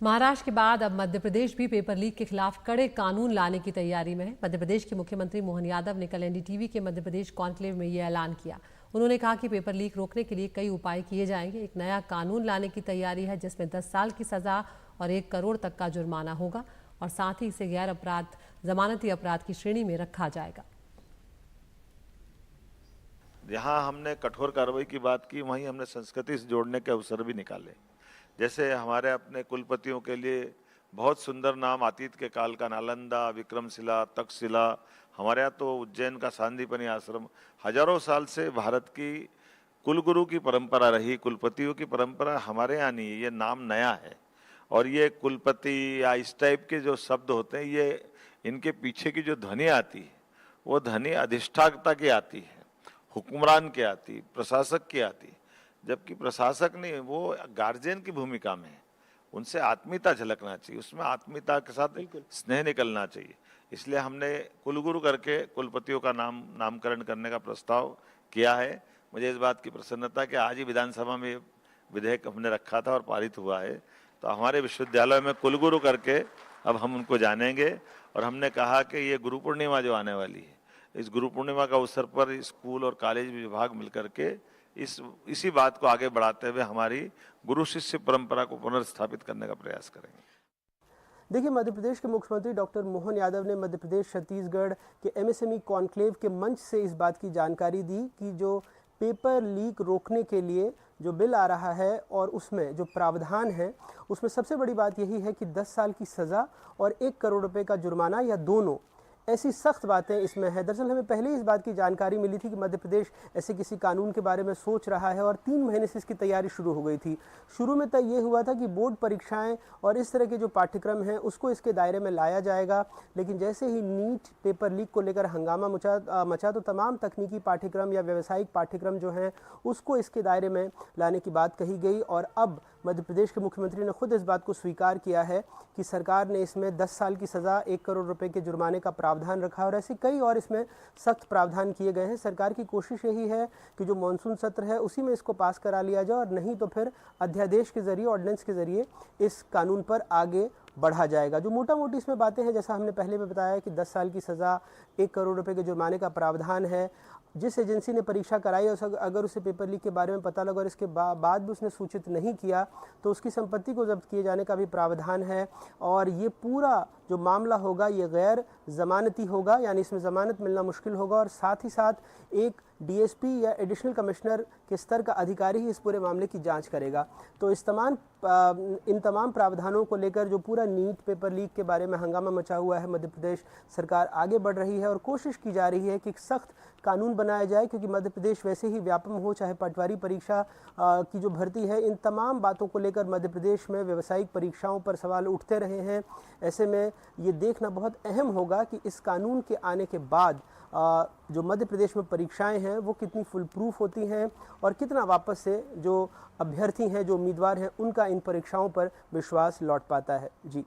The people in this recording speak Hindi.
महाराष्ट्र के बाद अब मध्य प्रदेश भी पेपर लीक के खिलाफ कड़े कानून लाने की तैयारी में है। मध्य प्रदेश के मुख्यमंत्री मोहन यादव ने कल एनडीटीवी के मध्य प्रदेश कॉन्क्लेव में यह ऐलान किया। उन्होंने कहा कि पेपर लीक रोकने के लिए कई उपाय किए जाएंगे। एक नया कानून लाने की तैयारी है जिसमें 10 साल की सजा और 1 करोड़ तक का जुर्माना होगा और साथ ही इसे गैर अपराध जमानती अपराध की श्रेणी में रखा जाएगा। जहां हमने कठोर कार्रवाई की बात की, वहीं हमने संस्कृति से जोड़ने के अवसर भी निकाले। जैसे हमारे अपने कुलपतियों के लिए बहुत सुंदर नाम अतीत के काल का नालंदा, विक्रमशिला, तक्षशिला, हमारे यहाँ तो उज्जैन का सांदीपनि आश्रम, हजारों साल से भारत की कुलगुरु की परंपरा रही, कुलपतियों की परंपरा हमारे यहाँ नहीं है। ये नाम नया है और ये कुलपति या इस टाइप के जो शब्द होते हैं, ये इनके पीछे की जो ध्वनि आती है वो ध्वनि अधिष्ठाता की आती है, हुक्मरान की आती, प्रशासक की आती। जबकि प्रशासक नहीं, वो गार्जियन की भूमिका में है। उनसे आत्मीयता झलकना चाहिए, उसमें आत्मीयता के साथ स्नेह निकलना चाहिए। इसलिए हमने कुलगुरु करके कुलपतियों का नामकरण करने का प्रस्ताव किया है। मुझे इस बात की प्रसन्नता कि आज ही विधानसभा में विधेयक हमने रखा था और पारित हुआ है। तो हमारे विश्वविद्यालय में कुलगुरु करके अब हम उनको जानेंगे और हमने कहा कि ये गुरु पूर्णिमा जो आने वाली है, इस गुरु पूर्णिमा का अवसर पर स्कूल और कॉलेज विभाग मिलकर के इसी बात को आगे बढ़ाते हुए हमारी गुरु शिष्य परंपरा को पुनर्स्थापित करने का प्रयास करेंगे। देखिए, मध्य प्रदेश के मुख्यमंत्री डॉक्टर मोहन यादव ने मध्य प्रदेश छत्तीसगढ़ के एमएसएमई कॉन्क्लेव के मंच से इस बात की जानकारी दी कि जो पेपर लीक रोकने के लिए जो बिल आ रहा है और उसमें जो प्रावधान है, उसमें सबसे बड़ी बात यही है कि 10 साल की सज़ा और 1 करोड़ रुपए का जुर्माना या दोनों ऐसी सख्त बातें इसमें है। दरअसल हमें पहले ही इस बात की जानकारी मिली थी कि मध्य प्रदेश ऐसे किसी कानून के बारे में सोच रहा है और 3 महीने से इसकी तैयारी शुरू हो गई थी। शुरू में तय ये हुआ था कि बोर्ड परीक्षाएं और इस तरह के जो पाठ्यक्रम हैं उसको इसके दायरे में लाया जाएगा, लेकिन जैसे ही नीट पेपर लीक को लेकर हंगामा मचा तो तमाम तकनीकी पाठ्यक्रम या व्यावसायिक पाठ्यक्रम जो हैं उसको इसके दायरे में लाने की बात कही गई। और अब मध्य प्रदेश के मुख्यमंत्री ने खुद इस बात को स्वीकार किया है कि सरकार ने इसमें 10 साल की सज़ा, 1 करोड़ रुपए के जुर्माने का प्रावधान रखा और ऐसे कई और इसमें सख्त प्रावधान किए गए हैं। सरकार की कोशिश यही है कि जो मानसून सत्र है उसी में इसको पास करा लिया जाए और नहीं तो फिर अध्यादेश के जरिए, ऑर्डिनेंस के जरिए इस कानून पर आगे बढ़ा जाएगा। जो मोटा मोटी इसमें बातें हैं, जैसा हमने पहले भी बताया कि 10 साल की सज़ा, 1 करोड़ रुपए के जुर्माने का प्रावधान है। जिस एजेंसी ने परीक्षा कराई और अगर उसे पेपर लीक के बारे में पता लगा और इसके बाद भी उसने सूचित नहीं किया तो उसकी संपत्ति को जब्त किए जाने का भी प्रावधान है। और ये पूरा जो मामला होगा ये गैर जमानती होगा, यानी इसमें ज़मानत मिलना मुश्किल होगा और साथ ही साथ एक डीएसपी या एडिशनल कमिश्नर के स्तर का अधिकारी ही इस पूरे मामले की जांच करेगा। तो इन तमाम प्रावधानों को लेकर जो पूरा नीट पेपर लीक के बारे में हंगामा मचा हुआ है, मध्य प्रदेश सरकार आगे बढ़ रही है और कोशिश की जा रही है कि सख्त कानून बनाया जाए, क्योंकि मध्य प्रदेश वैसे ही व्यापम हो, चाहे पटवारी परीक्षा की जो भर्ती है, इन तमाम बातों को लेकर मध्य प्रदेश में व्यावसायिक परीक्षाओं पर सवाल उठते रहे हैं। ऐसे में ये देखना बहुत अहम होगा कि इस कानून के आने के बाद जो मध्य प्रदेश में परीक्षाएं हैं वो कितनी फुल प्रूफ होती हैं और कितना वापस से जो अभ्यर्थी हैं, जो उम्मीदवार हैं, उनका इन परीक्षाओं पर विश्वास लौट पाता है। जी।